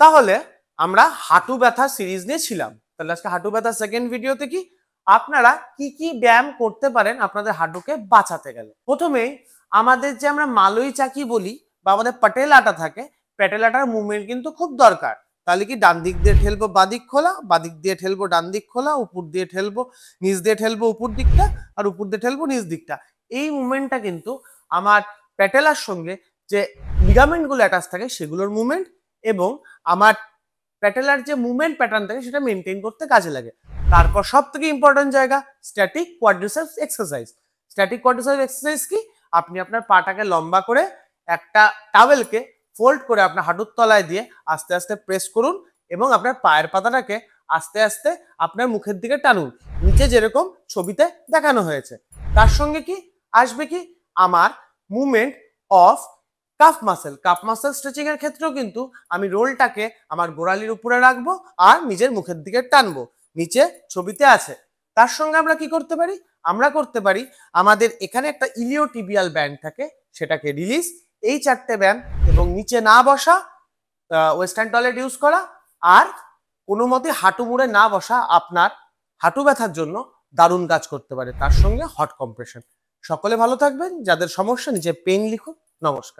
তাহলে আমরা হাঁটু ব্যথা সিরিজ নিয়ে ছিলাম। তাহলে আজকে হাঁটু ব্যথা সেকেন্ড ভিডিওতে কি আপনারা কি কি ব্যায়াম করতে পারেন আপনাদের হাঁটুকে বাঁচাতে গেলে। প্রথমেই আমাদের যে আমরা মালই চাকি বলি বা আমাদের পাটেলাটা থাকে, প্যাটেলাটার মুভমেন্ট কিন্তু খুব দরকার। তাহলে কি ডান দিক দিয়ে ঠেলবো বাঁ দিক খোলা, বাঁ দিক দিয়ে ঠেলবো ডান দিক খোলা, উপর দিয়ে ঠেলবো নিচ দিয়ে ঠেলবো উপর দিকটা, আর উপর দিয়ে ঠেলবো নিচ দিকটা। এই মুভমেন্টটা কিন্তু আমার প্যাটেলার সঙ্গে যে লিগামেন্ট গুলো অ্যাটাচ থাকে সেগুলোর মুভমেন্ট এবং আমার প্যাটেলার যে মুভমেন্ট প্যাটার্ন থাকে সেটা মেনটেন করতে কাজে লাগে। তারপর সব থেকে ইম্পর্টেন্ট জায়গা static quadriceps exercise. Static quadriceps exercise কি? আপনি আপনার পাটাকে লম্বা করে একটা টাওয়েলকে ফোল্ড করে আপনার হাঁটুর তলায় দিয়ে আস্তে আস্তে প্রেস করুন এবং আপনার পায়ের পাতাটাকে আস্তে আস্তে আপনার মুখের দিকে টানুন, নিচে যেরকম ছবিতে দেখানো হয়েছে। তার সঙ্গে কি আসবে কি আমার movement of calf muscle stretching এর ক্ষেত্রেও কিন্তু আমি রোলটাকে আমার গোড়ালির উপরে রাখবো আর নিজের মুখের দিকে টানবো, নিচে ছবিতে আছে। তার সঙ্গে আমরা কি করতে পারি? আমরা করতে পারি আমাদের এখানে একটা ইলিওটিবিয়াল ব্যান্ড থাকে, সেটাকে রিলিজ, এই চারটে ব্যায়াম এবং নিচে না বসা, ওয়েস্টার্ন টয়লেট ইউজ করা আর কোনো মতে হাঁটু মুড়ে না বসা আপনার হাঁটু ব্যথার জন্য দারুণ কাজ করতে পারে। তার সঙ্গে হট কম্প্রেশন। সকলে ভালো থাকবেন। যাদের সমস্যা নিচে পেন লিখুন। নমস্কার।